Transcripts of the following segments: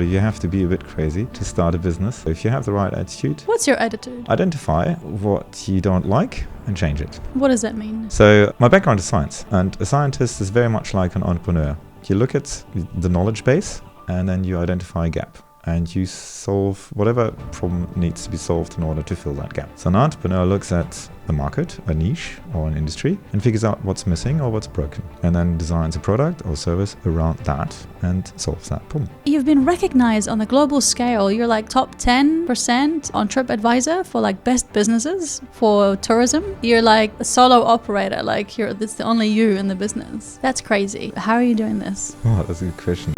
You have to be a bit crazy to start a business. If you have the right attitude, What's your attitude? identify what you don't like and change it. What does that mean? So my background is science, and a scientist is very much like an entrepreneur. You look at the knowledge base and then you identify a gap and you solve whatever problem needs to be solved in order to fill that gap. So an entrepreneur looks at a market, a niche or an industry and figures out what's missing or what's broken and then designs a product or service around that and solves that problem. You've been recognized on a global scale. You're like top 10% on TripAdvisor for like best businesses for tourism. You're like a solo operator, like it's the only you in the business. That's crazy. How are you doing this? Oh, that's a good question.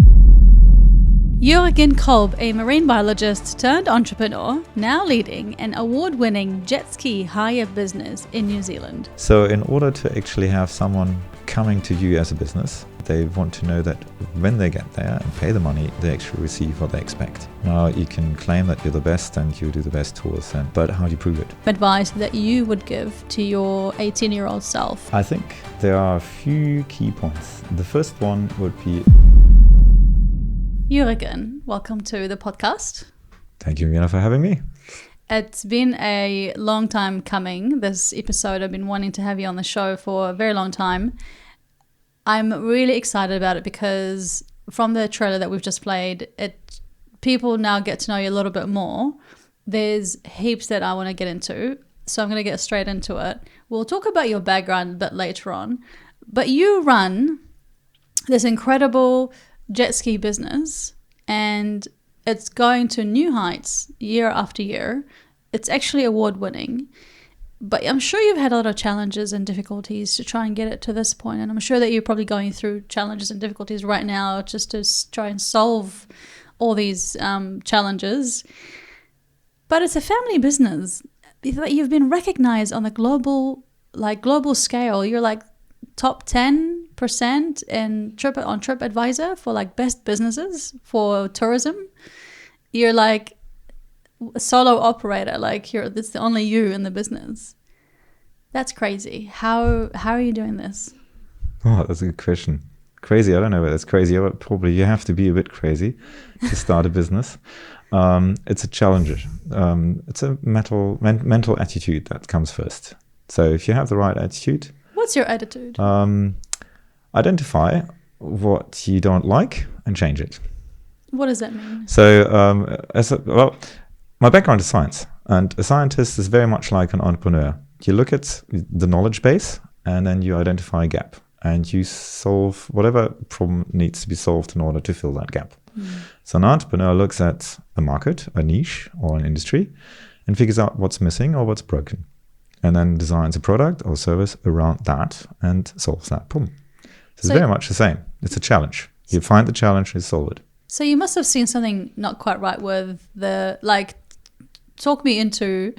Jürgen Kolb, a marine biologist turned entrepreneur, now leading an award-winning JetSki hire business in New Zealand. So in order to actually have someone coming to you as a business, they want to know that when they get there and pay the money, they actually receive what they expect. Now you can claim that you're the best and you do the best tours, but how do you prove it? Advice that you would give to your 18-year-old self? I think there are a few key points. The first one would be... Jürgen, welcome to the podcast. Thank you again for having me. It's been a long time coming, this episode. I've been wanting to have you on the show for a very long time. I'm really excited about it because from the trailer that we've just played, people now get to know you a little bit more. There's heaps that I want to get into, so I'm going to get straight into it. We'll talk about your background a bit later on, but you run this incredible jet ski business and it's going to new heights year after year. It's actually award winning, but I'm sure you've had a lot of challenges and difficulties to try and get it to this point. And I'm sure that you're probably going through challenges and difficulties right now just to try and solve all these challenges. But it's a family business. You've been recognized on the global scale. You're like top 10% on TripAdvisor for like best businesses for tourism. You're like a solo operator, like it's the only you in the business. That's crazy. How are you doing this? Oh, that's a good question. Crazy, I don't know whether it's crazy, but probably you have to be a bit crazy to start a business. It's a challenge. It's a mental attitude that comes first. So if you have the right attitude... What's your attitude? Identify what you don't like and change it. What does that mean? So, my background is science, and a scientist is very much like an entrepreneur. You look at the knowledge base, and then you identify a gap, and you solve whatever problem needs to be solved in order to fill that gap. So an entrepreneur looks at a market, a niche, or an industry, and figures out what's missing or what's broken, and then designs a product or service around that and solves that problem. So it's very much the same. It's a challenge. You find the challenge and solve it. So you must have seen something not quite right with talk me into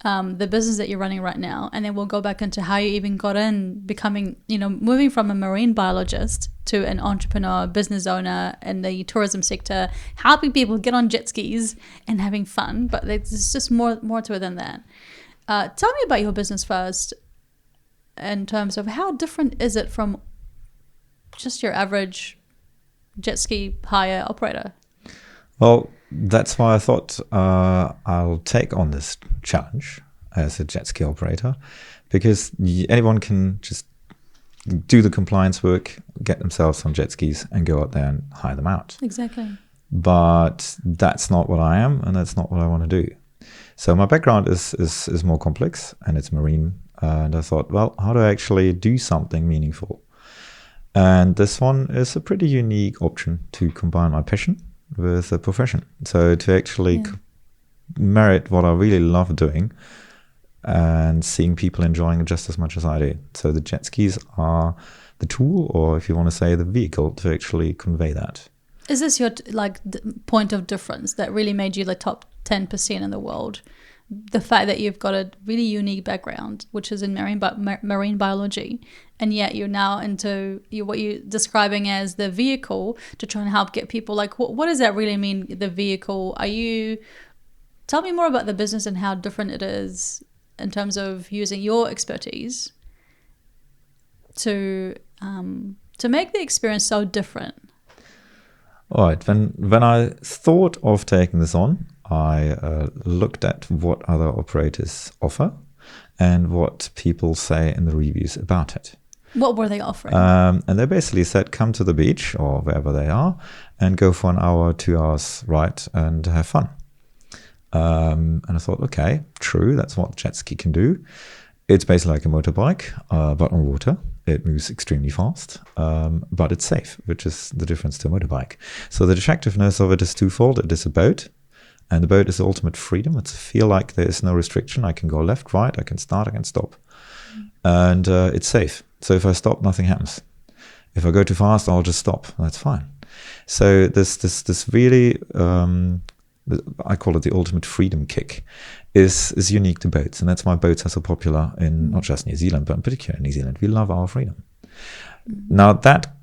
the business that you're running right now, and then we'll go back into how you even got in becoming, moving from a marine biologist to an entrepreneur, business owner in the tourism sector, helping people get on jet skis and having fun. But there's just more to it than that. Tell me about your business first in terms of how different is it from just your average jet ski hire operator? Well, that's why I thought I'll take on this challenge as a jet ski operator, because anyone can just do the compliance work, get themselves on jet skis and go out there and hire them out. Exactly. But that's not what I am, and that's not what I want to do. So my background is more complex, and it's marine. And I thought, well, how do I actually do something meaningful? And this one is a pretty unique option to combine my passion with a profession. So to actually marry what I really love doing and seeing people enjoying it just as much as I do. So the jet skis are the tool, or if you want to say the vehicle, to actually convey that. Is this your point of difference that really made you the top 10% in the world? The fact that you've got a really unique background, which is in marine biology, and yet you're now into what you're describing as the vehicle to try and help get people. Like, what does that really mean, the vehicle? Tell me more about the business and how different it is in terms of using your expertise to make the experience so different. All right. When I thought of taking this on, I looked at what other operators offer and what people say in the reviews about it. What were they offering? And they basically said, come to the beach or wherever they are and go for an hour, 2 hours ride and have fun. And I thought, okay, true, that's what jet ski can do. It's basically like a motorbike, but on water. It moves extremely fast, but it's safe, which is the difference to a motorbike. So the attractiveness of it is twofold. It is a boat, and the boat is the ultimate freedom. It's feel like there is no restriction. I can go left, right, I can start, I can stop. And it's safe. So if I stop, nothing happens. If I go too fast, I'll just stop. That's fine. So this really, I call it the ultimate freedom kick, is unique to boats. And that's why boats are so popular in not just New Zealand, but in particular in New Zealand. We love our freedom. Now that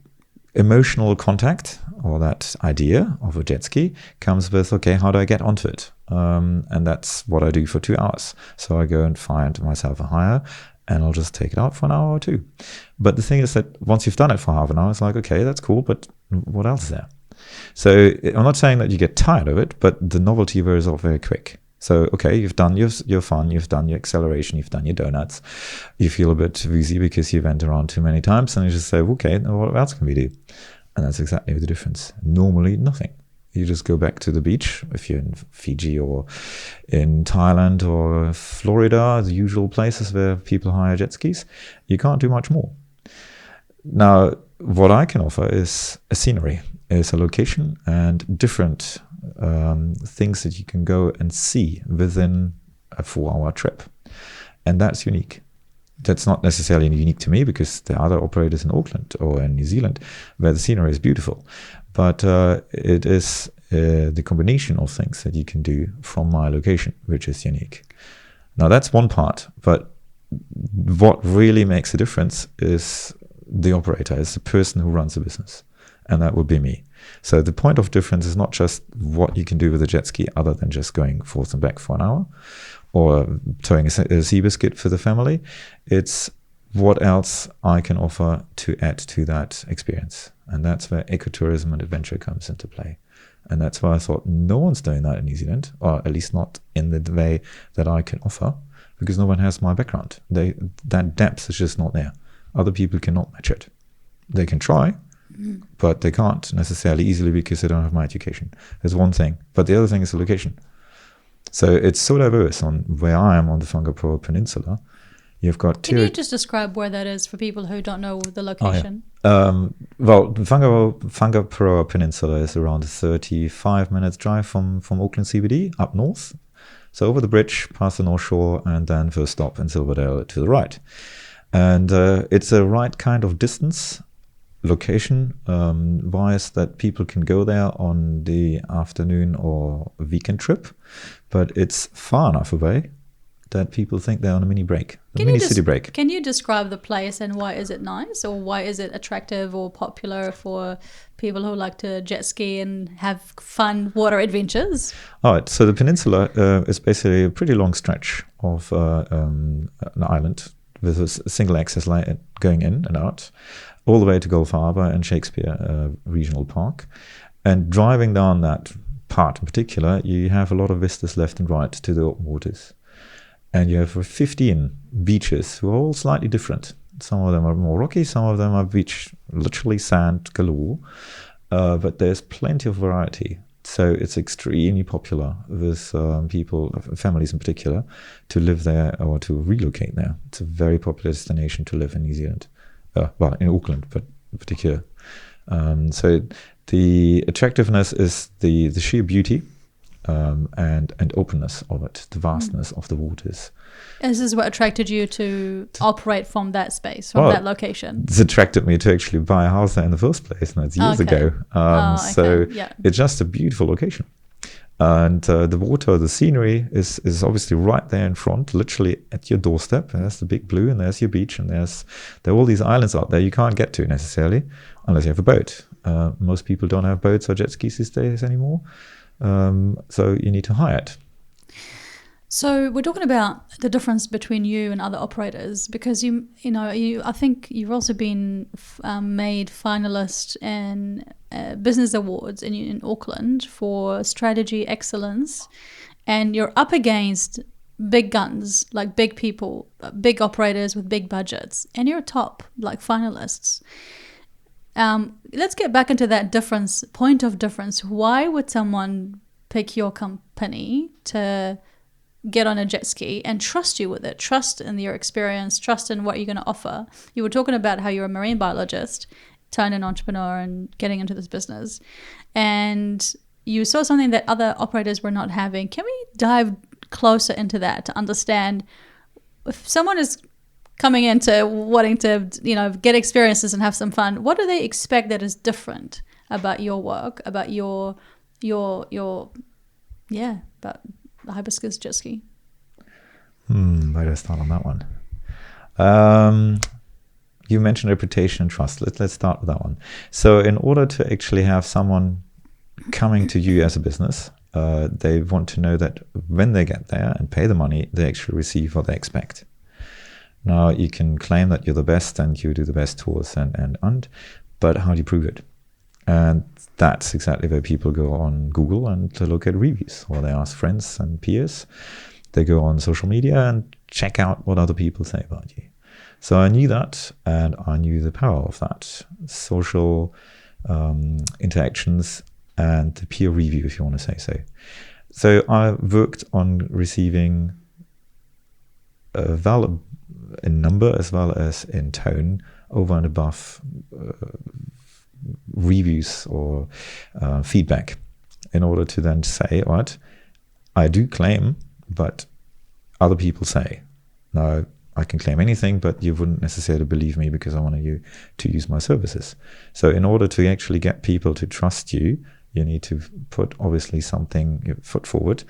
emotional contact or that idea of a jet ski comes with, okay, how do I get onto it? And that's what I do for 2 hours. So I go and find myself a hire, and I'll just take it out for an hour or two. But the thing is that once you've done it for half an hour, it's like, okay, that's cool, but what else is there? So I'm not saying that you get tired of it, but the novelty wears off very quick. So, okay, you've done your fun, you've done your acceleration, you've done your donuts. You feel a bit woozy because you went around too many times, and you just say, okay, now what else can we do? And that's exactly the difference. Normally, nothing. You just go back to the beach, if you're in Fiji or in Thailand or Florida, the usual places where people hire jet skis. You can't do much more. Now, what I can offer is a scenery, is a location and different things that you can go and see within a 4-hour trip. And that's unique. That's not necessarily unique to me because there are other operators in Auckland or in New Zealand where the scenery is beautiful. But it is the combination of things that you can do from my location, which is unique. Now that's one part, but what really makes a difference is the operator, is the person who runs the business. And that would be me. So the point of difference is not just what you can do with a jet ski other than just going forth and back for an hour or towing a sea biscuit for the family. It's what else I can offer to add to that experience. And that's where ecotourism and adventure comes into play. And that's why I thought no one's doing that in New Zealand, or at least not in the way that I can offer, because no one has my background. That depth is just not there. Other people cannot match it. They can try, but they can't necessarily easily because they don't have my education. There's one thing. But the other thing is the location. So it's so diverse on where I am on the Whangaparo Peninsula. You've got Can you just describe where that is for people who don't know the location? Well, the Whangaparo Peninsula is around a 35 minutes drive from Auckland CBD up north. So over the bridge, past the North Shore, and then first stop in Silverdale to the right. And it's a right kind of distance location wise that people can go there on the afternoon or weekend trip. But it's far enough away that people think they're on a mini break, city break. Can you describe the place and why is it nice, or why is it attractive or popular for people who like to jet ski and have fun water adventures? All right, so the peninsula is basically a pretty long stretch of an island with a single access line going in and out, all the way to Gulf Harbour and Shakespeare Regional Park. And driving down that part in particular, you have a lot of vistas left and right to the open waters. And you have 15 beaches who are all slightly different. Some of them are more rocky, some of them are beach, literally sand galore. But there's plenty of variety. So it's extremely popular with people, families in particular, to live there or to relocate there. It's a very popular destination to live in New Zealand. Well, in Auckland, but in particular. So the attractiveness is the sheer beauty. And openness of it, the vastness of the waters. This is what attracted you to operate from that space, from that location? It's attracted me to actually buy a house there in the first place, and that's years ago. So it's just a beautiful location. And the water, the scenery is obviously right there in front, literally at your doorstep. And there's the big blue, and there's your beach, and there are all these islands out there you can't get to necessarily unless you have a boat. Most people don't have boats or jet skis these days anymore. So you need to hire it. So we're talking about the difference between you and other operators because I think you've also been made finalist in business awards in Auckland for strategy excellence, and you're up against big guns, like big people, big operators with big budgets, and you're top, like finalists. Let's get back into that point of difference. Why would someone pick your company to get on a jet ski and trust you with it, trust in your experience, trust in what you're going to offer? You were talking about how you're a marine biologist turned an entrepreneur and getting into this business, and you saw something that other operators were not having. Can we dive closer into that to understand if someone is coming into wanting to get experiences and have some fun, what do they expect that is different about your work, about your about the Hibiscus jet ski? Where do I start on that one? You mentioned reputation and trust. Let's start with that one. So in order to actually have someone coming to you as a business, they want to know that when they get there and pay the money, they actually receive what they expect. Now, you can claim that you're the best and you do the best tours but how do you prove it? And that's exactly where people go on Google and to look at reviews, or they ask friends and peers. They go on social media and check out what other people say about you. So I knew that, and I knew the power of that. Social interactions and the peer review, if you want to say so. So I worked on receiving in number as well as in tone over and above reviews or feedback, in order to then say, what I do claim, but other people say. Now, I can claim anything, but you wouldn't necessarily believe me because I want you to use my services. So in order to actually get people to trust you, you need to put obviously something, foot forward,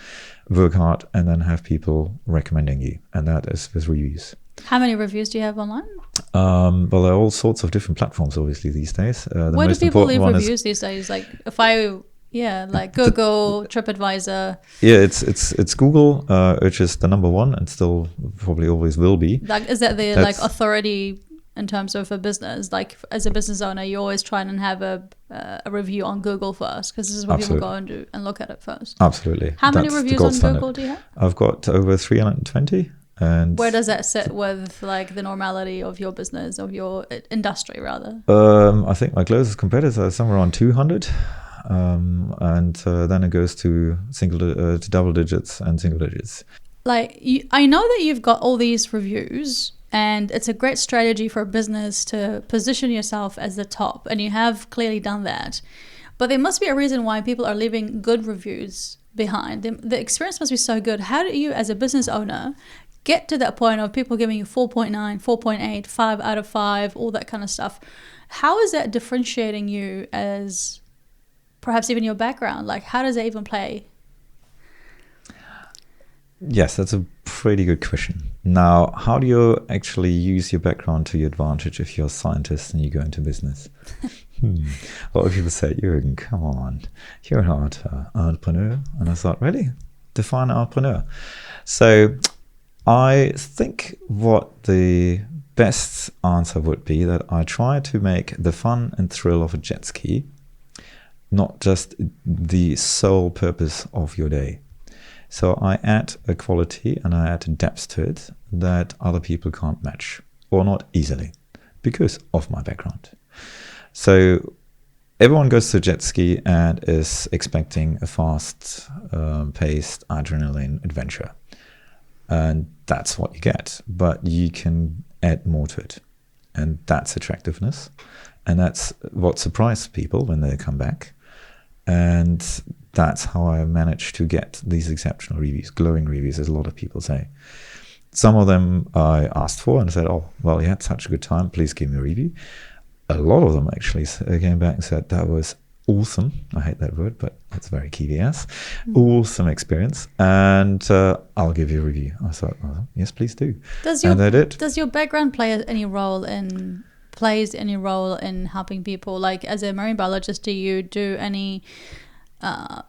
work hard, and then have people recommending you. And that is with reviews. How many reviews do you have online? Well, there are all sorts of different platforms, obviously, these days. Where do people leave reviews these days? Like like Google, TripAdvisor. Yeah, it's Google, which is the number one and still probably always will be. Like, is that the authority in terms of a business? Like, as a business owner, you always try and have a review on Google first, because this is where people go and do and look at it first. Absolutely. How many reviews on Google do you have? I've got over 320. And where does that sit with like the normality of your business, of your industry rather? I think my closest competitors are somewhere around 200, and then it goes to to double digits and single digits. Like, I know that you've got all these reviews, and it's a great strategy for a business to position yourself as the top, and you have clearly done that. But there must be a reason why people are leaving good reviews behind. The experience must be so good. How do you, as a business owner, get to that point of people giving you 4.9, 4.8, 5 out of 5, all that kind of stuff? How is that differentiating you as perhaps even your background? Like, how does that even play? Yes, that's a pretty good question. Now, how do you actually use your background to your advantage if you're a scientist and you go into business? A lot of people say, Jürgen, come on, you're an entrepreneur. And I thought, really? Define entrepreneur. So I think what the best answer would be that I try to make the fun and thrill of a jet ski not just the sole purpose of your day. So I add a quality and I add a depth to it that other people can't match, or not easily, because of my background. So everyone goes to jet ski and is expecting a fast-paced adrenaline adventure. And that's what you get, but you can add more to it. And that's attractiveness. And that's what surprised people when they come back. And that's how I managed to get these exceptional reviews, glowing reviews, as a lot of people say. Some of them I asked for and said, oh, well, you had such a good time, please give me a review. A lot of them actually came back and said, that was awesome. I hate that word, but that's very Kiwi. Awesome experience, and I'll give you a review. I thought, oh, yes, please do. Does your background plays any role in helping people? Like, as a marine biologist, do you do any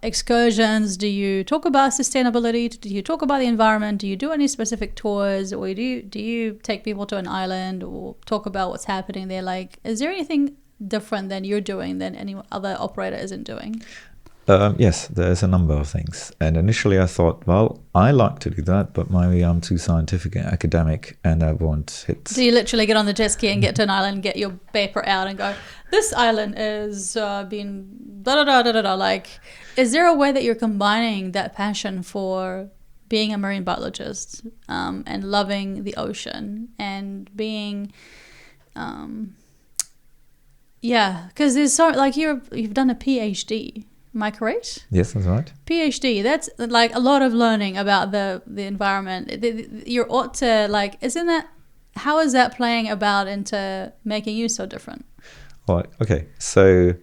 excursions? Do you talk about sustainability? Do you talk about the environment? Do you do any specific tours, or do you take people to an island or talk about what's happening there? Like, is there anything different than you're doing than any other operator isn't doing? Yes, there's a number of things. And initially I thought, well, I like to do that, but maybe I'm too scientific and academic and I won't hit. Do you literally get on the jet ski and get to an island, get your paper out and go, this island is been da-da-da-da-da-da? Like, is there a way that you're combining that passion for being a marine biologist and loving the ocean and being... because there's so, like, you've done a PhD. Am I correct? Yes, that's right. PhD, that's like a lot of learning about the environment. You're ought to, like, isn't that, how is that playing about into making you so different? All right, okay. So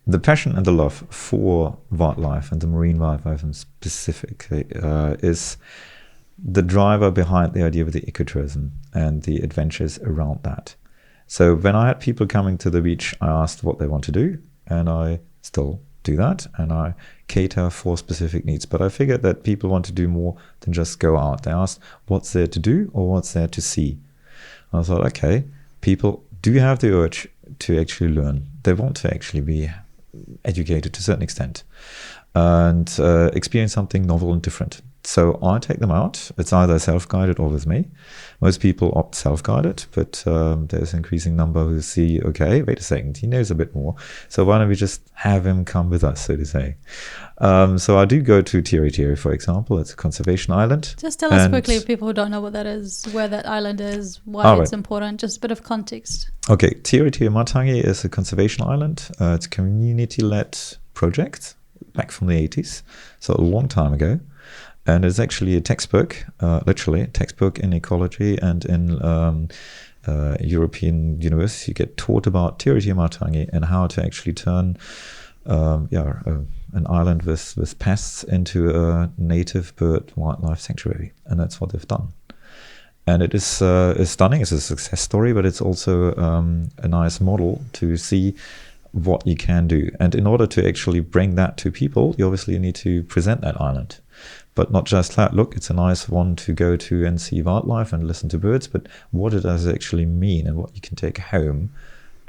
the passion and the love for wildlife and the marine wildlife specifically is the driver behind the idea of the ecotourism and the adventures around that. So when I had people coming to the beach, I asked what they want to do, and I still do that, and I cater for specific needs. But I figured that people want to do more than just go out. They asked what's there to do or what's there to see. I thought, okay, people do have the urge to actually learn. They want to actually be educated to a certain extent and experience something novel and different. So I take them out. It's either self-guided or with me. Most people opt self-guided, but there's an increasing number who see, okay, wait a second, he knows a bit more. So why don't we just have him come with us, so to say. So I do go to Tiri, for example. It's a conservation island. Just tell us quickly, people who don't know what that is, where that island is, why it's important, just a bit of context. Okay, Tiri Matangi is a conservation island. It's a community-led project back from the 80s, so a long time ago. And it's actually a textbook, literally a textbook in ecology, and in European universities you get taught about Tiri Matangi and how to actually turn an island with pests into a native bird wildlife sanctuary, and that's what they've done. And it is stunning. It's a success story, but it's also a nice model to see what you can do. And in order to actually bring that to people, you obviously need to present that island. But not just that, look, it's a nice one to go to and see wildlife and listen to birds, but what it does actually mean and what you can take home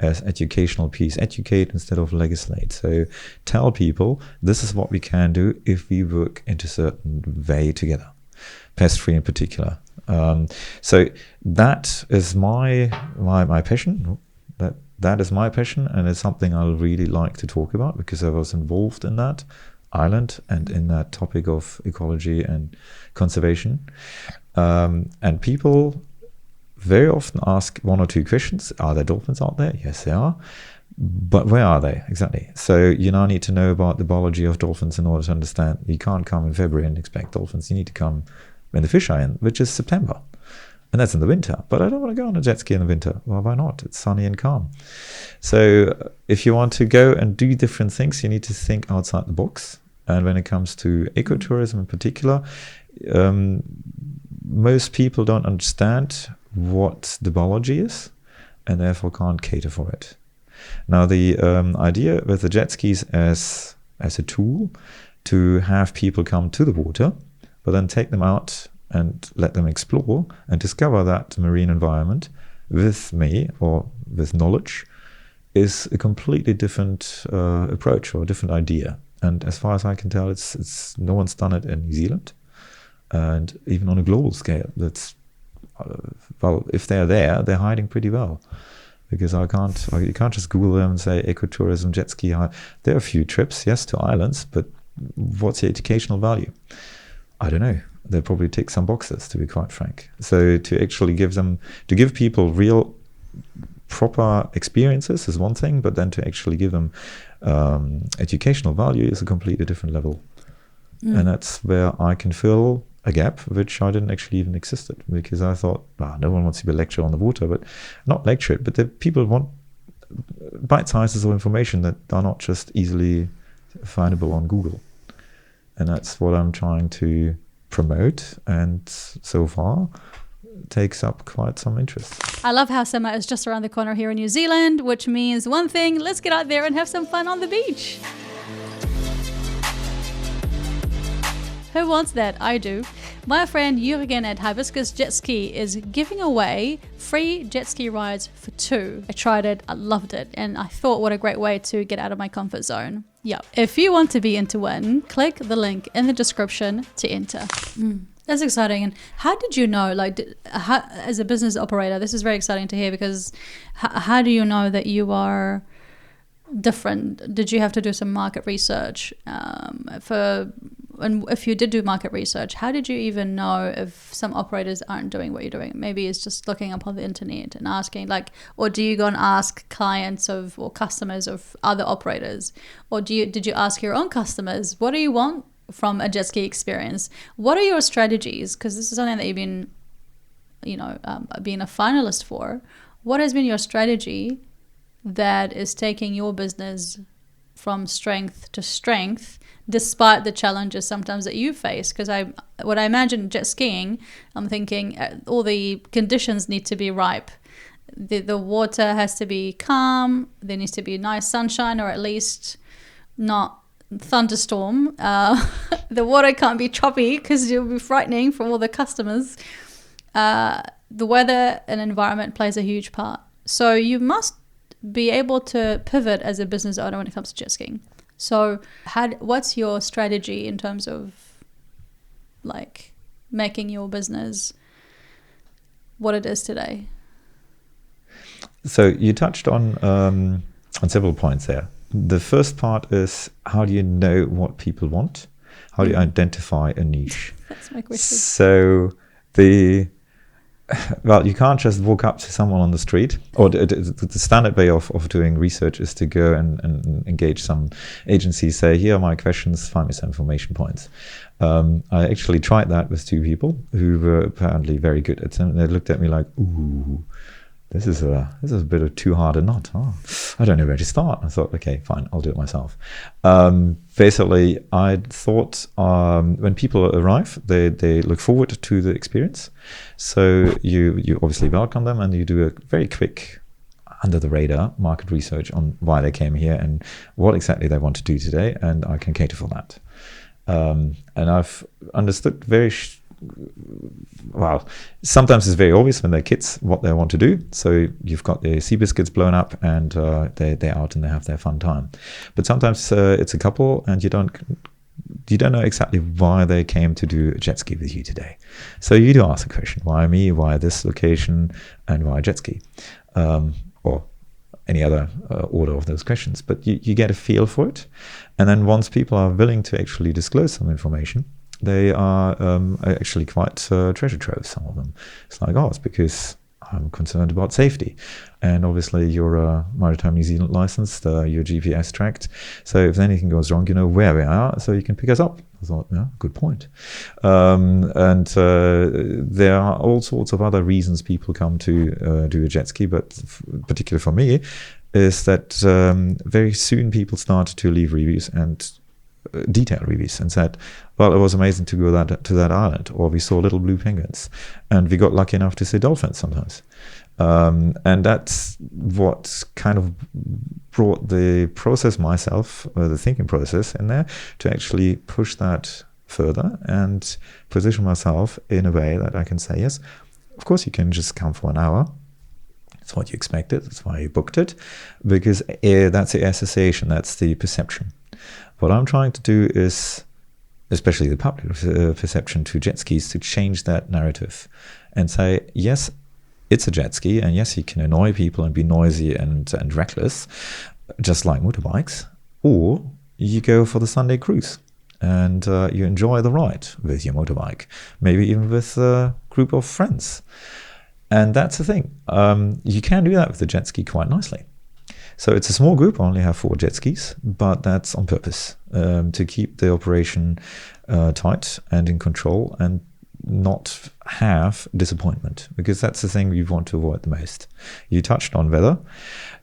as educational piece. Educate instead of legislate. So tell people this is what we can do if we work into a certain way together, pest-free in particular. So that is my passion. That is my passion, and it's something I really like to talk about because I was involved in that island and in that topic of ecology and conservation. And people very often ask one or two questions. Are there dolphins out there? Yes, there are. But where are they exactly? So you now need to know about the biology of dolphins in order to understand. You can't come in February and expect dolphins. You need to come when the fish are in, which is September. And that's in the winter. But I don't want to go on a jet ski in the winter. Well, why not? It's sunny and calm. So if you want to go and do different things, you need to think outside the box. And when it comes to ecotourism in particular, most people don't understand what the biology is and therefore can't cater for it. Now, the idea with the jet skis as a tool to have people come to the water, but then take them out and let them explore and discover that marine environment with me or with knowledge is a completely different approach or a different idea. And as far as I can tell, it's no one's done it in New Zealand, and even on a global scale. That's well, if they're there, they're hiding pretty well, because you can't just Google them and say ecotourism, jet ski. There are a few trips, yes, to islands, but what's the educational value? I don't know. They probably tick some boxes, to be quite frank. So to actually give people real proper experiences is one thing, but then to actually give them educational value is a completely different level. And that's where I can fill a gap which I didn't actually even existed, because I thought, no one wants to be lectured on the water, but not lectured, but the people want bite sizes of information that are not just easily findable on Google. And that's what I'm trying to promote, and so far takes up quite some interest. I love how summer is just around the corner here in New Zealand, which means one thing: let's get out there and have some fun on the beach. Who wants that? I do. My friend Jurgen at Hibiscus JetSki is giving away free jet ski rides for 2. I tried it, I loved it, and I thought what a great way to get out of my comfort zone. Yep. If you want to be in to win, click the link in the description to enter. That's exciting. And how did you know, as a business operator, this is very exciting to hear, because how do you know that you are different? Did you have to do some market research and if you did do market research, how did you even know if some operators aren't doing what you're doing? Maybe it's just looking up on the internet and asking, or do you go and ask clients or customers of other operators? Or did you ask your own customers, what do you want from a jet ski experience? What are your strategies? Because this is something that you've been, being a finalist for. What has been your strategy that is taking your business from strength to strength, despite the challenges sometimes that you face? Because what I imagine jet skiing, I'm thinking all the conditions need to be ripe. The water has to be calm. There needs to be nice sunshine, or at least not thunderstorm. The water can't be choppy because you'll be frightening for all the customers. The weather and environment plays a huge part. So you must be able to pivot as a business owner when it comes to jet skiing. So what's your strategy in terms of making your business what it is today? So you touched on several points there. The first part is, how do you know what people want? How do you identify a niche? That's my question. So you can't just walk up to someone on the street, or the standard way of doing research is to go and engage some agencies, say, here are my questions, find me some information points. I actually tried that with 2 people who were apparently very good at it, and they looked at me like, ooh, this is a bit of too hard a nut. I don't know where to start. I thought, okay, fine, I'll do it myself. Basically, I thought when people arrive, they look forward to the experience. So you obviously welcome them, and you do a very quick, under the radar market research on why they came here and what exactly they want to do today, and I can cater for that. And I've understood sometimes it's very obvious when they're kids what they want to do. So you've got the sea biscuits blown up, and they're out and they have their fun time. But sometimes it's a couple, and you don't know exactly why they came to do a jet ski with you today. So you do ask a question: why me? Why this location? And why jet ski? Or any other order of those questions. But you get a feel for it, and then once people are willing to actually disclose some information, they are actually quite treasure troves, some of them. It's like, it's because I'm concerned about safety. And obviously you're Maritime New Zealand licensed, you're GPS tracked. So if anything goes wrong, you know where we are, so you can pick us up. I thought, yeah, good point. And there are all sorts of other reasons people come to do a jet ski, but particularly for me, is that very soon people started to leave reviews and detailed reviews and said, well, it was amazing to go to that island, or we saw little blue penguins, and we got lucky enough to see dolphins sometimes. And that's what kind of brought the process myself, the thinking process in there, to actually push that further and position myself in a way that I can say, yes, of course you can just come for an hour. That's what you expected. That's why you booked it, because that's the association, that's the perception. What I'm trying to do is, especially the public perception to jet skis, to change that narrative and say, yes, it's a jet ski, and yes, you can annoy people and be noisy and reckless, just like motorbikes, or you go for the Sunday cruise and you enjoy the ride with your motorbike, maybe even with a group of friends. And that's the thing. You can do that with the jet ski quite nicely. So it's a small group. I only have 4 jet skis, but that's on purpose, to keep the operation tight and in control and not have disappointment, because that's the thing we want to avoid the most. You touched on weather.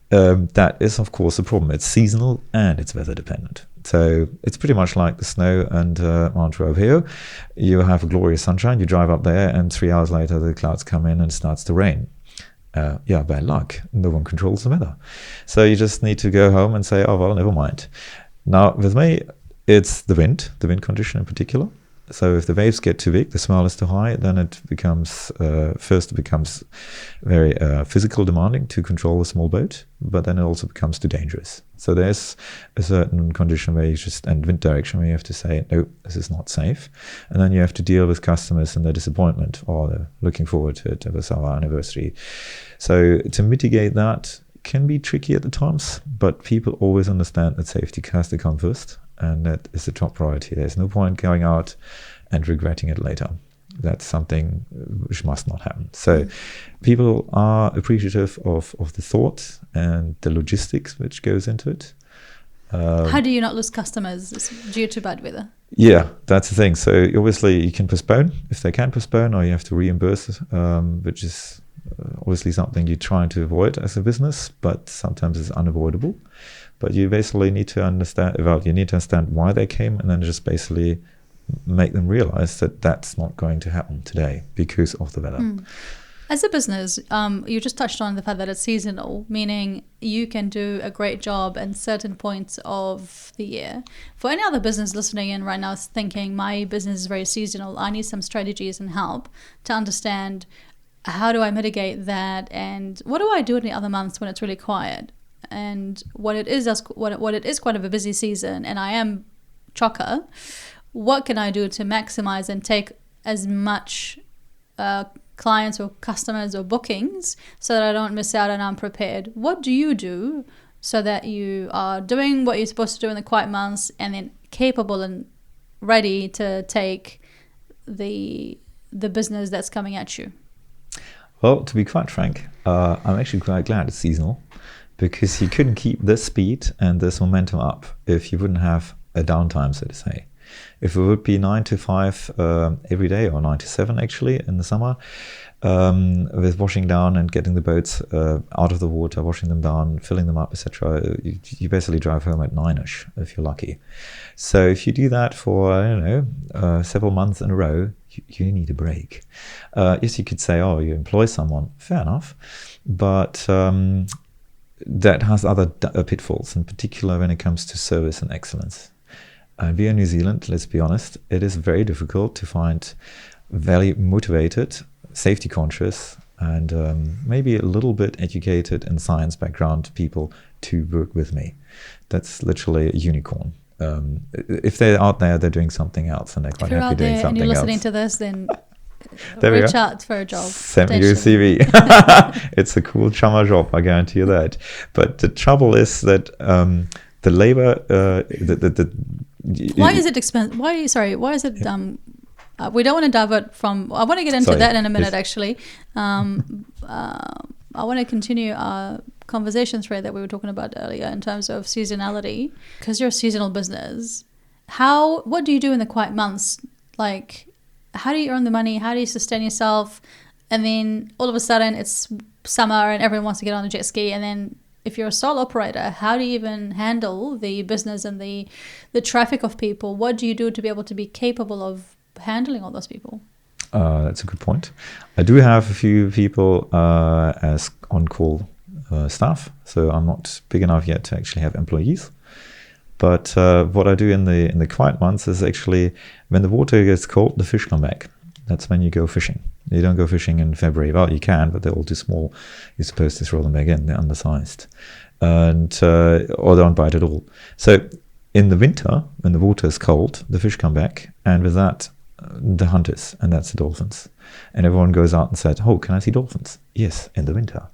That is, of course, a problem. It's seasonal and it's weather dependent. So it's pretty much like the snow and Mount Rovio. You have a glorious sunshine, you drive up there, and 3 hours later the clouds come in and it starts to rain. Bad luck. No one controls the weather. So you just need to go home and say, oh, well, never mind. Now, with me, it's the wind condition in particular. So if the waves get too big, the swell is too high, then it becomes, first it becomes very physical demanding to control a small boat, but then it also becomes too dangerous. So there's a certain condition where you just, and wind direction, where you have to say, no, this is not safe. And then you have to deal with customers and their disappointment, or they're looking forward to it. It was our anniversary. So to mitigate that can be tricky at the times, but people always understand that safety has to come first. And that is the top priority. There's no point going out and regretting it later. That's something which must not happen. So people are appreciative of the thought and the logistics which goes into it. How do you not lose customers due to bad weather? Yeah, that's the thing. So obviously you can postpone if they can postpone, or you have to reimburse, which is obviously something you're trying to avoid as a business, but sometimes it's unavoidable. But you basically need to understand, why they came, and then just basically make them realize that that's not going to happen today because of the weather. As a business, you just touched on the fact that it's seasonal, meaning you can do a great job at certain points of the year. For any other business listening in right now thinking, my business is very seasonal, I need some strategies and help to understand how do I mitigate that, and what do I do in the other months when it's really quiet? And what it is quite of a busy season, and I am chocker, what can I do to maximize and take as much clients or customers or bookings so that I don't miss out and I'm prepared? What do you do so that you are doing what you're supposed to do in the quiet months and then capable and ready to take the business that's coming at you? Well, to be quite frank, I'm actually quite glad it's seasonal, because you couldn't keep this speed and this momentum up if you wouldn't have a downtime, so to say. If it would be 9 to 5 every day, or 9 to 7 actually in the summer, with washing down and getting the boats out of the water, washing them down, filling them up, etc., you basically drive home at 9ish if you're lucky. So if you do that for, I don't know, several months in a row, you need a break. Yes, you could say, oh, you employ someone, fair enough, but that has other pitfalls, in particular when it comes to service and excellence. We in New Zealand, let's be honest, it is very difficult to find very motivated, safety conscious, and maybe a little bit educated and science background people to work with me. That's literally a unicorn. If they're out there, they're doing something else, and they're quite happy doing something else. If you're out there and you're listening to this, then reach out for a job. Send me your CV. It's a cool chummer job, I guarantee you that. But the trouble is that the labor, why is it expensive? Why is it? We don't want to divert from. I want to get into that in a minute. Yes. Actually, I want to continue our conversation thread that we were talking about earlier in terms of seasonality, because you're a seasonal business. What do you do in the quiet months? Like, how do you earn the money? How do you sustain yourself? And then all of a sudden it's summer and everyone wants to get on a jet ski. And then if you're a sole operator, how do you even handle the business and the traffic of people? What do you do to be able to be capable of handling all those people? That's a good point. I do have a few people as on-call staff, so I'm not big enough yet to actually have employees. But what I do in the quiet months is actually, when the water gets cold, the fish come back. That's when you go fishing. You don't go fishing in February. Well, you can, but they're all too small. You're supposed to throw them back in. They're undersized, and or they don't bite at all. So in the winter, when the water is cold, the fish come back, and with that, the hunters, and that's the dolphins. And everyone goes out and said, oh, can I see dolphins? Yes, in the winter.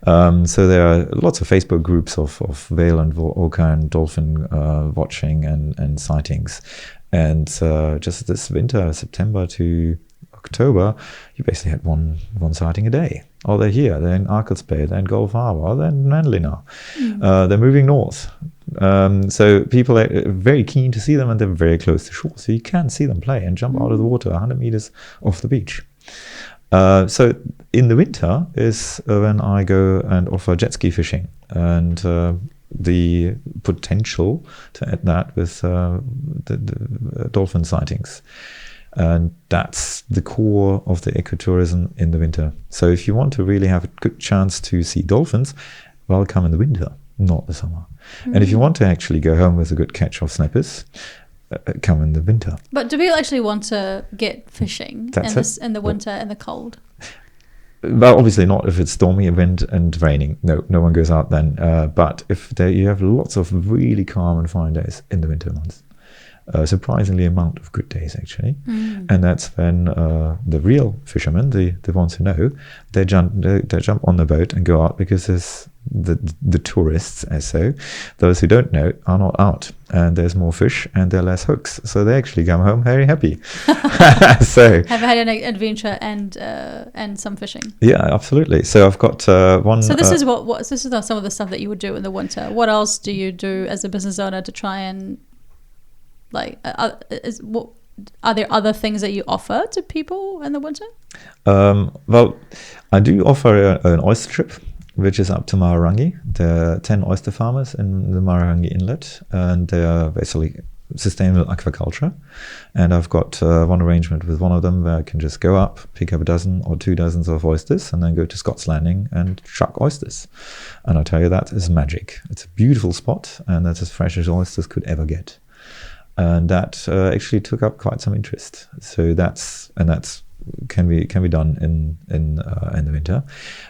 So there are lots of Facebook groups of whale and orca and dolphin watching and sightings. And just this winter, September to October, you basically had one sighting a day. Oh, they're here. They're in Arkels Bay. They're in Gulf Harbor. Oh, they're in Manly now. They're moving north. So people are very keen to see them, and they're very close to shore. So you can see them play and jump out of the water 100 meters off the beach. So in the winter is when I go and offer jet ski fishing, and the potential to add that with the dolphin sightings. And that's the core of the ecotourism in the winter. So if you want to really have a good chance to see dolphins, well, come in the winter, not the summer. And if you want to actually go home with a good catch of snappers, come in the winter. But do people actually want to get fishing in the winter and the cold? Well, obviously not if it's stormy, wind and raining. No one goes out then. But if you have lots of really calm and fine days in the winter months. Surprisingly amount of good days actually, and that's when the real fishermen, the ones who know, they jump on the boat and go out, because there's the tourists, as so those who don't know are not out, and there's more fish and there are less hooks, so they actually come home very happy. So have had an adventure and some fishing. Yeah, absolutely. So I've got one. So this is this is some of the stuff that you would do in the winter. What else do you do as a business owner to try and are there other things that you offer to people in the winter? Well, I do offer an oyster trip, which is up to Mararangi. There are 10 oyster farmers in the Mararangi Inlet, and they are basically sustainable aquaculture. And I've got one arrangement with one of them where I can just go up, pick up a dozen or 2 dozens of oysters, and then go to Scott's Landing and chuck oysters. And I tell you, that is magic. It's a beautiful spot, and that's as fresh as oysters could ever get. And that actually took up quite some interest. So that's can be done in the winter.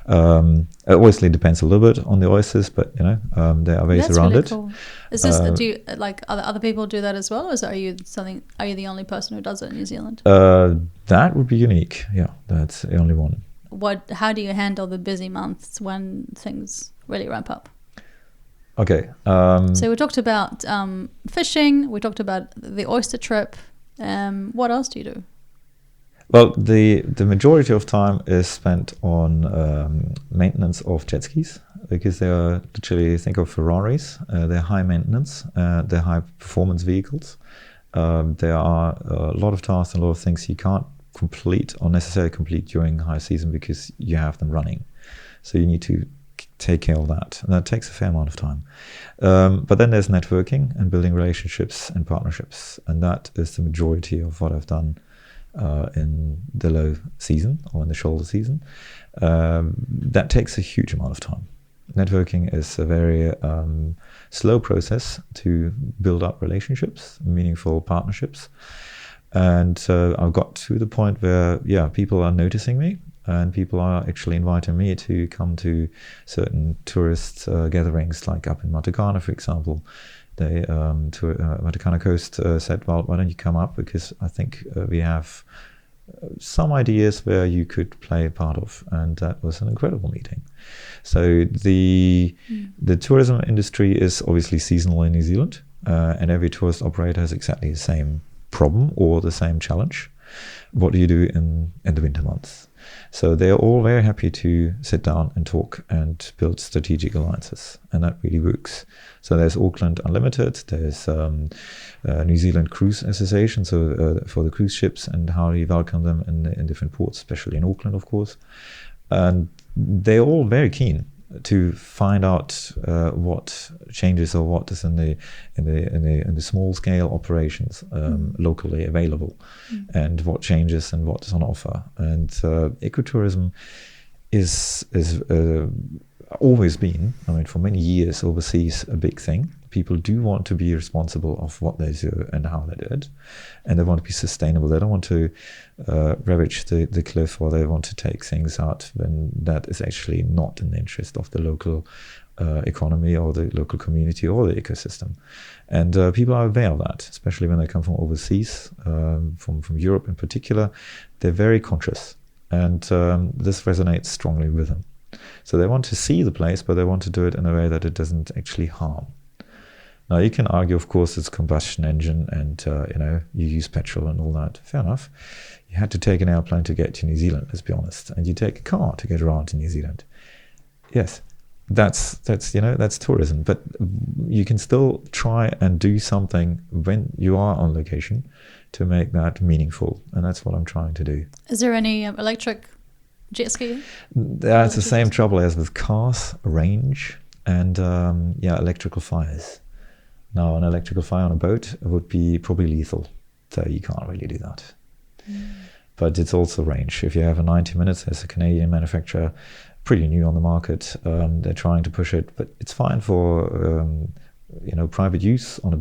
It obviously depends a little bit on the oysters, but there are ways around it. Cool. Is this do you, other people do that as well, or are you the only person who does it in New Zealand? That would be unique. Yeah, that's the only one. How do you handle the busy months when things really ramp up? Okay. So we talked about fishing. We talked about the oyster trip. What else do you do? Well, the majority of time is spent on maintenance of jet skis, because they are literally, think of Ferraris. They're high maintenance. They're high performance vehicles. There are a lot of tasks and a lot of things you can't complete or necessarily complete during high season, because you have them running. So you need to take care of that, and that takes a fair amount of time. But then there's networking and building relationships and partnerships, and that is the majority of what I've done in the low season or in the shoulder season. That takes a huge amount of time. Networking is a very slow process to build up relationships, meaningful partnerships, and I've got to the point where people are noticing me. And people are actually inviting me to come to certain tourist gatherings, like up in Matakana, for example. They Matakana Coast said, well, why don't you come up, because I think we have some ideas where you could play a part of. And that was an incredible meeting. So the tourism industry is obviously seasonal in New Zealand, and every tourist operator has exactly the same problem or the same challenge. What do you do in the winter months? So they're all very happy to sit down and talk and build strategic alliances, and that really works. So there's Auckland Unlimited, there's New Zealand Cruise Association, so for the cruise ships and how you welcome them in different ports, especially in Auckland, of course. And they're all very keen to find out what changes or what is in the small scale operations locally available, and what changes and what is on offer. And ecotourism is always been, for many years overseas, a big thing. People do want to be responsible of what they do and how they do it, and they want to be sustainable. They don't want to ravage the cliff, or they want to take things out when that is actually not in the interest of the local economy or the local community or the ecosystem. And people are aware of that, especially when they come from overseas, from Europe in particular. They're very conscious, and this resonates strongly with them. So they want to see the place, but they want to do it in a way that it doesn't actually harm. Now, you can argue, of course, it's combustion engine and, you use petrol and all that. Fair enough. You had to take an airplane to get to New Zealand, let's be honest. And you take a car to get around to New Zealand. Yes, that's tourism. But you can still try and do something when you are on location to make that meaningful. And that's what I'm trying to do. Is there any electric jet ski? That's the same trouble as with cars, range, and electrical fires. Now, an electrical fire on a boat would be probably lethal, so you can't really do that. But it's also range. If you have a 90 minutes, as a Canadian manufacturer, pretty new on the market, they're trying to push it, but it's fine for private use on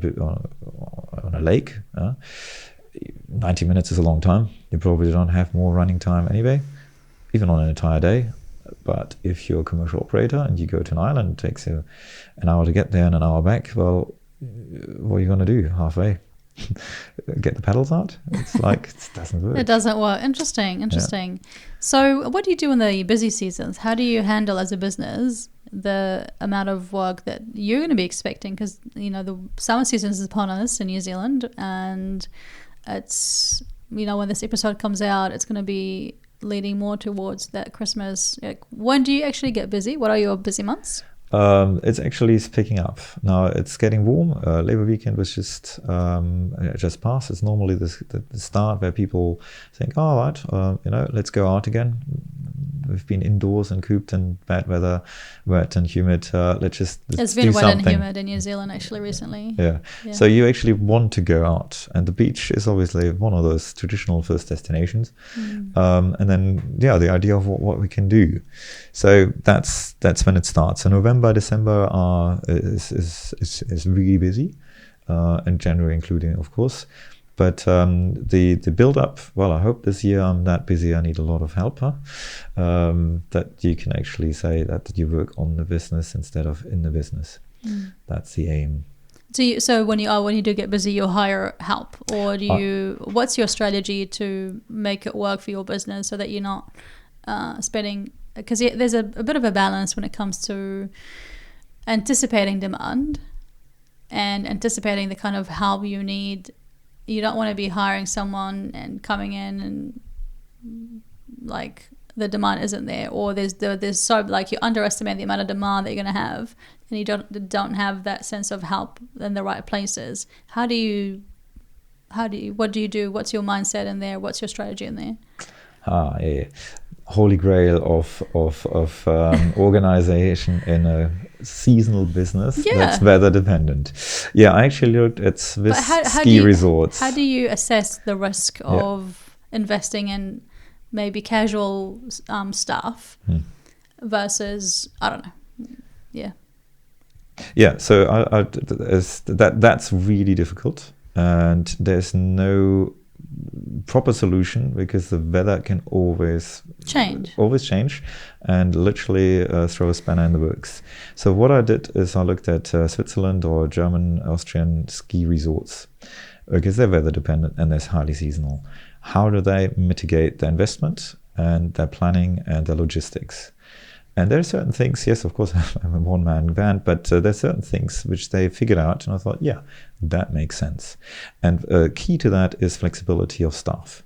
a lake, 90 minutes is a long time. You probably don't have more running time anyway, even on an entire day. But if you're a commercial operator and you go to an island, it takes you an hour to get there and an hour back. Well, what are you going to do halfway? Get the pedals out? It's like, it doesn't work. It doesn't work. Interesting. Yeah. So what do you do in the busy seasons? How do you handle as a business the amount of work that you're going to be expecting? Because, the summer season is upon us in New Zealand, and it's, when this episode comes out, it's going to be leading more towards that Christmas. Like, when do you actually get busy? What are your busy months? It's actually picking up. Now it's getting warm. Labor weekend was just passed. It's normally the start where people think, all right, let's go out again. We've been indoors and cooped in bad weather, wet and humid. Let's It's been wet and humid in New Zealand actually recently. Yeah. So you actually want to go out, and the beach is obviously one of those traditional first destinations. And then the idea of what we can do. So that's when it starts. So November, December is really busy, and January including, of course. But the build up, well, I hope this year I'm that busy I need a lot of help, that you can actually say that you work on the business instead of in the business. That's the aim. So when you do get busy, you hire help, or what's your strategy to make it work for your business so that you're not spending, because there's a bit of a balance when it comes to anticipating demand and anticipating the kind of help you need. You don't want to be hiring someone and coming in and like the demand isn't there, or there's so like you underestimate the amount of demand that you're going to have, and you don't have that sense of help in the right places. What do you do? What's your mindset in there? What's your strategy in there? Yeah. Holy grail of organization in a seasonal business that's weather dependent. I actually looked at ski resorts. How do you assess the risk of investing in maybe casual stuff versus, I don't know. So that's really difficult, and there's no proper solution because the weather can always change and literally throw a spanner in the works. So what I did is I looked at Switzerland or German, Austrian ski resorts, because they're weather dependent and they're highly seasonal. How do they mitigate their investment and their planning and their logistics? And there are certain things, yes, of course, I'm a one-man band, but there are certain things which they figured out, and I thought, that makes sense. And key to that is flexibility of staff.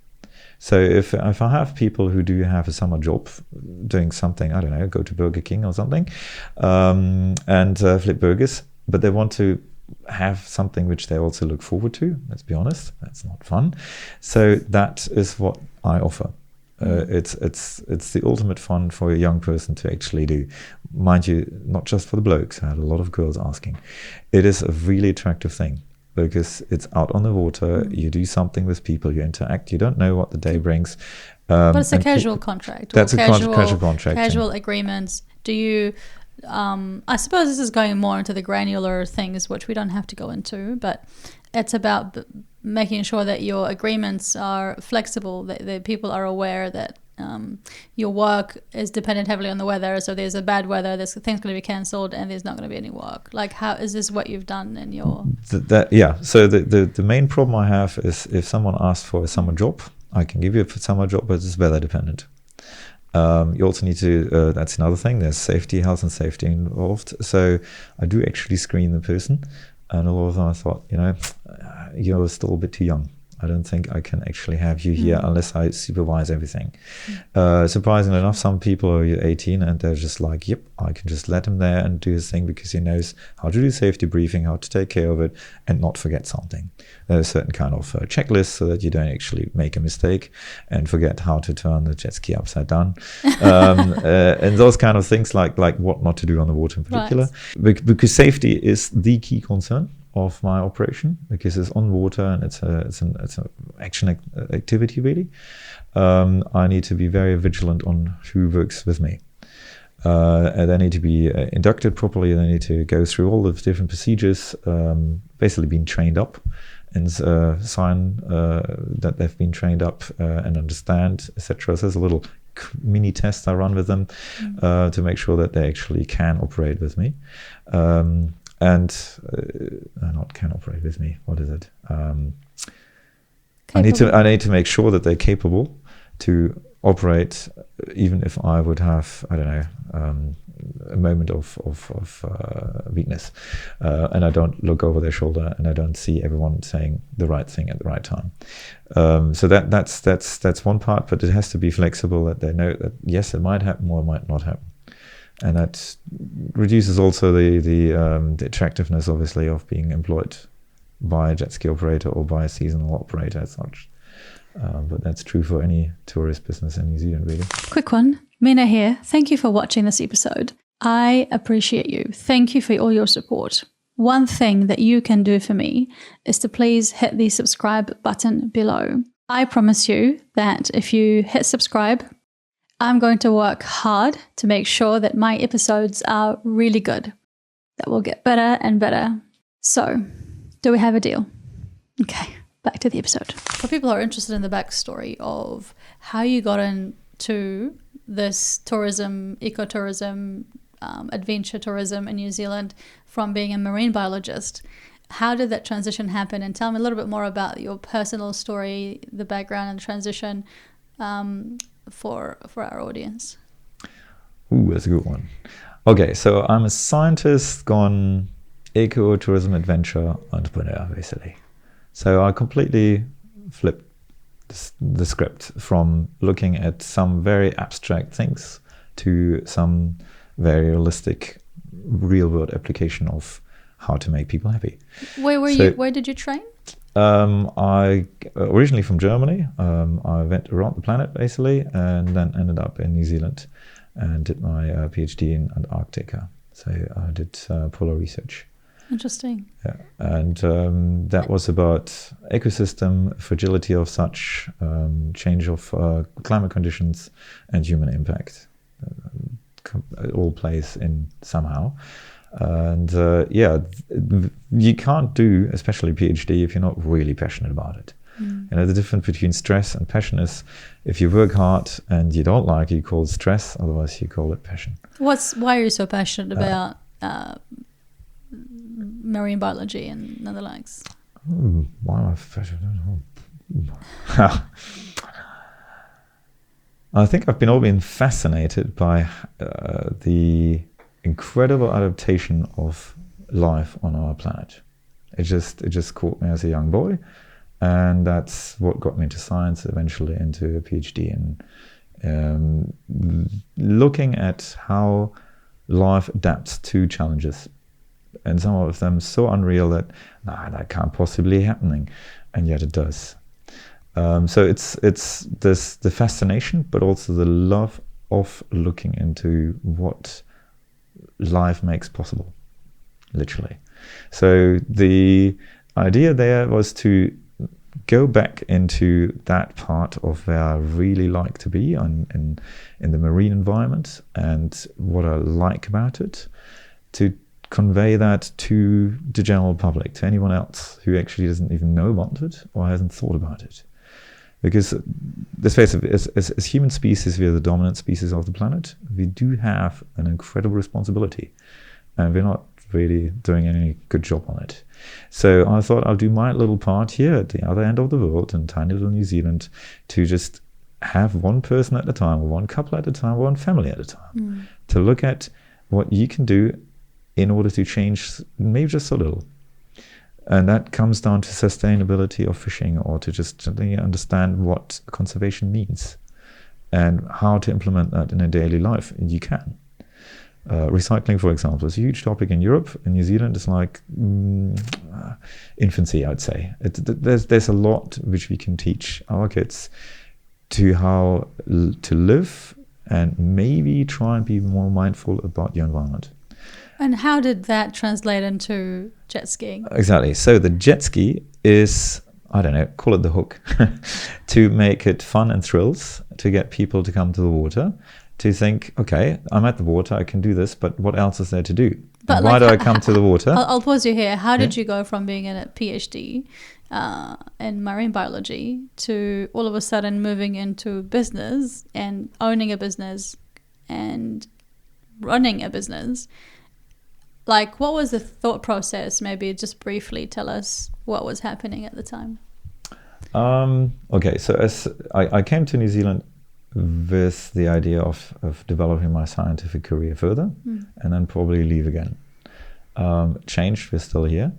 So if I have people who do have a summer job doing something, I don't know, go to Burger King or something, and flip burgers, but they want to have something which they also look forward to, let's be honest, that's not fun. So that is what I offer. It's the ultimate fun for a young person to actually do. Mind you, not just for the blokes. I had a lot of girls asking. It is a really attractive thing because it's out on the water. You do something with people. You interact. You don't know what the day brings. But it's a casual contract. That's a casual contract. Casual agreements. Do you? I suppose this is going more into the granular things, which we don't have to go into, but it's about making sure that your agreements are flexible, that people are aware that your work is dependent heavily on the weather. So there's a bad weather, there's things going to be cancelled, and there's not going to be any work. Like, how is this what you've done in your? So the main problem I have is if someone asks for a summer job, I can give you a summer job, but it's weather dependent. You also need to, that's another thing, there's health and safety involved. So I do actually screen the person. And a lot of them I thought, you're still a bit too young. I don't think I can actually have you here unless I supervise everything. Surprisingly enough, some people are 18 and they're just like, yep, I can just let him there and do his thing because he knows how to do safety briefing, how to take care of it and not forget something. There's a certain kind of checklist so that you don't actually make a mistake and forget how to turn the jet ski upside down. And those kind of things like what not to do on the water in particular. Right. Because safety is the key concern of my operation because it's on water and it's an action activity really. I need to be very vigilant on who works with me. They need to be inducted properly. They need to go through all the different procedures, basically being trained up and sign that they've been trained up and understand, etc. So there's a little mini test I run with them to make sure that they actually can operate with me. Not can operate with me. What is it? I need to make sure that they're capable to operate, even if I would have, I don't know, a moment of weakness, and I don't look over their shoulder and I don't see everyone saying the right thing at the right time. So that's one part, but it has to be flexible, that they know that yes, it might happen or it might not happen. And that reduces also the attractiveness, obviously, of being employed by a jet ski operator or by a seasonal operator as such. But that's true for any tourist business in New Zealand, really. Quick one. Mina here. Thank you for watching this episode. I appreciate you. Thank you for all your support. One thing that you can do for me is to please hit the subscribe button below. I promise you that if you hit subscribe, I'm going to work hard to make sure that my episodes are really good, that will get better and better. So, do we have a deal? Okay, back to the episode. For people who are interested in the backstory of how you got into this tourism, ecotourism, adventure tourism in New Zealand from being a marine biologist, how did that transition happen? And tell me a little bit more about your personal story, the background and transition for our audience. Ooh, that's a good one. Okay, so I'm a scientist gone ecotourism adventure entrepreneur, basically. So I completely flipped the script from looking at some very abstract things to some very realistic real-world application of how to make people happy. Where did you train? I originally from Germany. I went around the planet basically, and then ended up in New Zealand and did my PhD in Antarctica. So I did polar research. Interesting. Yeah, and that was about ecosystem fragility of such, change of climate conditions, and human impact. It all plays in somehow. And you can't do, especially PhD, if you're not really passionate about it. You know, the difference between stress and passion is, if you work hard and you don't like it, you call it stress, otherwise you call it passion. Why are you so passionate about marine biology and the likes? Why am I passionate? I think I've always been fascinated by the incredible adaptation of life on our planet. It just caught me as a young boy, and that's what got me into science, eventually into a PhD, and looking at how life adapts to challenges, and some of them so unreal that that can't possibly be happening, and yet it does. So it's the fascination, but also the love of looking into what life makes possible, literally. So the idea there was to go back into that part of where I really like to be in the marine environment, and what I like about it, to convey that to the general public, to anyone else who actually doesn't even know about it or hasn't thought about it. Because let's face it, as human species, we are the dominant species of the planet. We do have an incredible responsibility, and we're not really doing any good job on it. So I thought I'll do my little part here at the other end of the world, in tiny little New Zealand, to just have one person at a time, or one couple at a time, or one family at a time, to look at what you can do in order to change maybe just a little. And that comes down to sustainability of fishing, or to just understand what conservation means and how to implement that in a daily life. And you can. Recycling, for example, is a huge topic in Europe. In New Zealand, it's like infancy, I'd say. There's a lot which we can teach our kids to how to live, and maybe try and be more mindful about the environment. And how did that translate into jet skiing? Exactly. So the jet ski is, I don't know, call it the hook, to make it fun and thrills, to get people to come to the water, to think, okay, I'm at the water, I can do this, but what else is there to do? But why do I come to the water? I'll pause you here. How did you go from being in a PhD in marine biology to all of a sudden moving into business and owning a business and running a business? Like, what was the thought process? Maybe just briefly tell us what was happening at the time. Okay, so as I came to New Zealand with the idea of developing my scientific career further and then probably leave again. Changed, we're still here.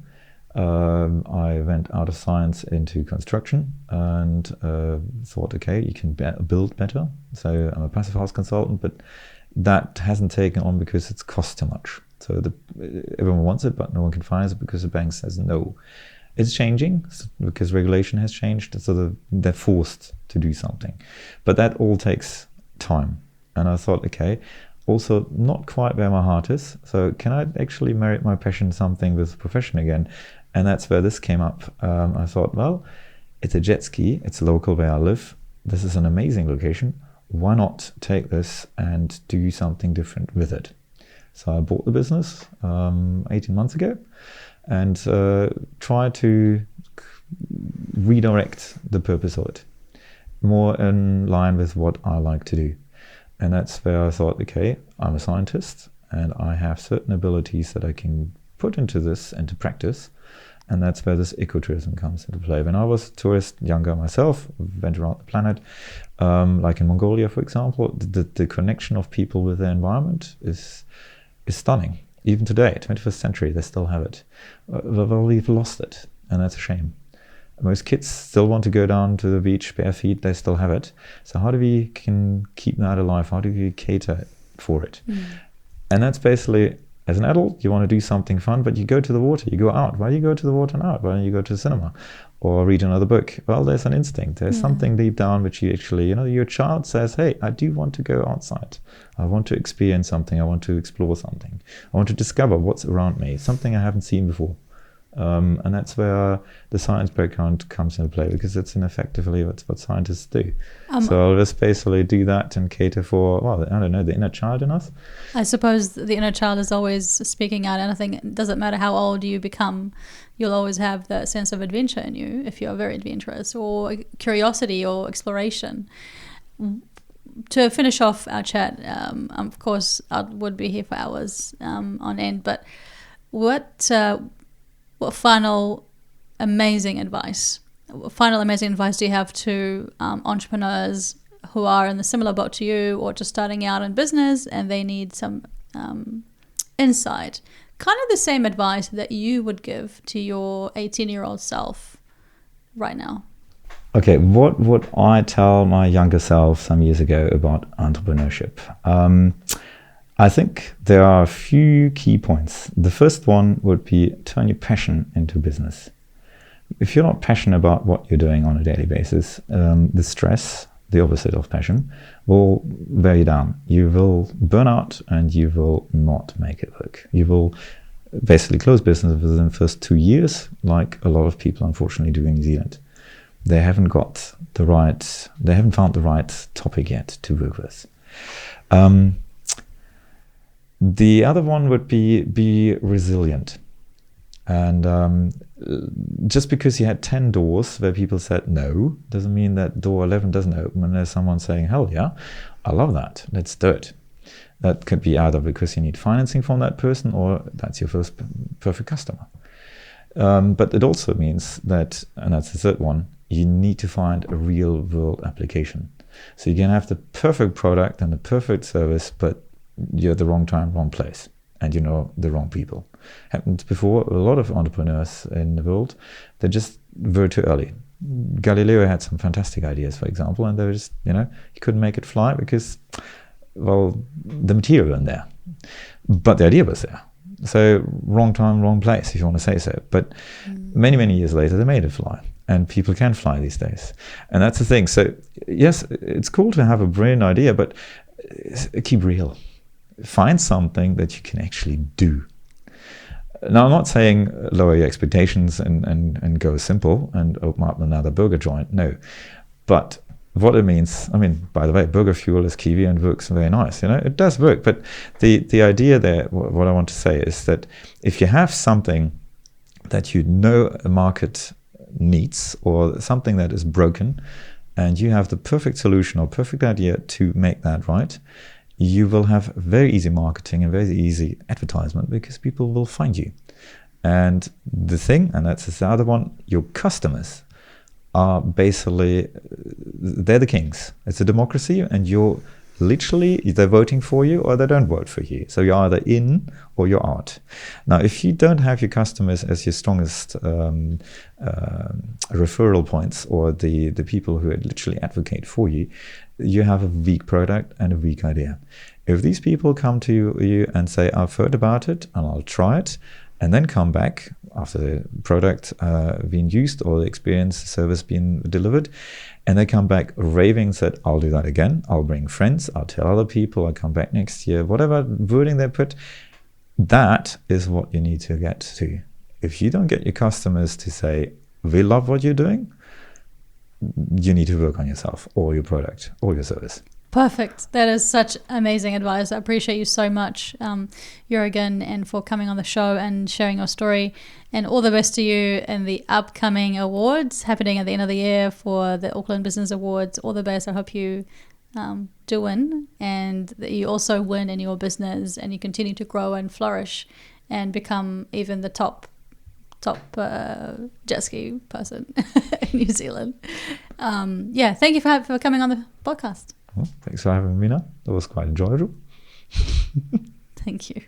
I went out of science into construction and thought, okay, you can build better. So I'm a passive house consultant, but that hasn't taken on because it's cost too much. So everyone wants it, but no one can finance it because the bank says no. It's changing because regulation has changed, so they're forced to do something. But that all takes time. And I thought, okay, also not quite where my heart is. So can I actually marry my passion something with profession again? And that's where this came up. I thought, well, it's a jet ski. It's local where I live. This is an amazing location. Why not take this and do something different with it? So I bought the business 18 months ago and try to redirect the purpose of it more in line with what I like to do. And that's where I thought, okay, I'm a scientist and I have certain abilities that I can put into this, into practice. And that's where this ecotourism comes into play. When I was a tourist, younger myself, went around the planet, like in Mongolia, for example, the connection of people with their environment is stunning. Even today, 21st century, they still have it. Well, we've lost it, and that's a shame. Most kids still want to go down to the beach bare feet, they still have it. So how do we can keep that alive? How do we cater for it? And that's basically, as an adult, you want to do something fun, but you go to the water, you go out. Why do you go to the water now? Why don't you go to the cinema or read another book? Well, there's an instinct. There's something deep down which you actually, your child says, hey, I do want to go outside. I want to experience something. I want to explore something. I want to discover what's around me, something I haven't seen before. And that's where the science background comes into play, because it's effectively what scientists do. So I'll just basically do that and cater for, well, I don't know, the inner child in us. I suppose the inner child is always speaking out, and I think it doesn't matter how old you become, you'll always have that sense of adventure in you if you're very adventurous, or curiosity or exploration. To finish off our chat, of course, I would be here for hours on end, but what final amazing advice do you have to entrepreneurs who are in the similar boat to you, or just starting out in business and they need some insight? Kind of the same advice that you would give to your 18-year-old self right now. Okay, what would I tell my younger self some years ago about entrepreneurship? I think there are a few key points. The first one would be turn your passion into business. If you're not passionate about what you're doing on a daily basis, the stress, the opposite of passion, will wear you down. You will burn out and you will not make it work. You will basically close business within the first 2 years, like a lot of people unfortunately do in New Zealand. They haven't found the right topic yet to work with. The other one would be resilient. And just because you had 10 doors where people said no, doesn't mean that door 11 doesn't open and there's someone saying, hell yeah, I love that, let's do it. That could be either because you need financing from that person or that's your first perfect customer. But it also means that, and that's the third one, you need to find a real world application. So you can have the perfect product and the perfect service, but you're at the wrong time, wrong place, and you know the wrong people. Happened before. A lot of entrepreneurs in the world, they just were too early. Galileo had some fantastic ideas, for example, and they were just, he couldn't make it fly because, well, the material wasn't there. But the idea was there. So wrong time, wrong place, if you want to say so. But many, many years later, they made it fly. And people can fly these days. And that's the thing. So yes, it's cool to have a brilliant idea, but keep real. Find something that you can actually do. Now, I'm not saying lower your expectations and go simple and open up another burger joint. No. But what it means. I mean, by the way, burger fuel is kiwi and works very nice. It does work. But the idea there, what I want to say is that if you have something that a market needs, or something that is broken, and you have the perfect solution or perfect idea to make that right, you will have very easy marketing and very easy advertisement, because people will find you. And the thing, and that's the other one, your customers are basically, they're the kings. It's a democracy, and they're voting for you or they don't vote for you. So you're either in or you're out. Now, if you don't have your customers as your strongest referral points, or the people who literally advocate for you, you have a weak product and a weak idea. If these people come to you and say, I've heard about it and I'll try it, and then come back after the product being used or the experience, service being delivered, and they come back raving, said, I'll do that again, I'll bring friends, I'll tell other people, I'll come back next year, whatever wording they put, that is what you need to get to. If you don't get your customers to say, we love what you're doing, you need to work on yourself or your product or your service. Perfect. That is such amazing advice. I appreciate you so much, Jurgen, and for coming on the show and sharing your story. And all the best to you in the upcoming awards happening at the end of the year for the Auckland Business Awards. All the best. I hope you do win, and that you also win in your business, and you continue to grow and flourish and become even the top jet ski person in New Zealand. Thank you for coming on the podcast. Well, thanks for having me now. That was quite enjoyable. Thank you.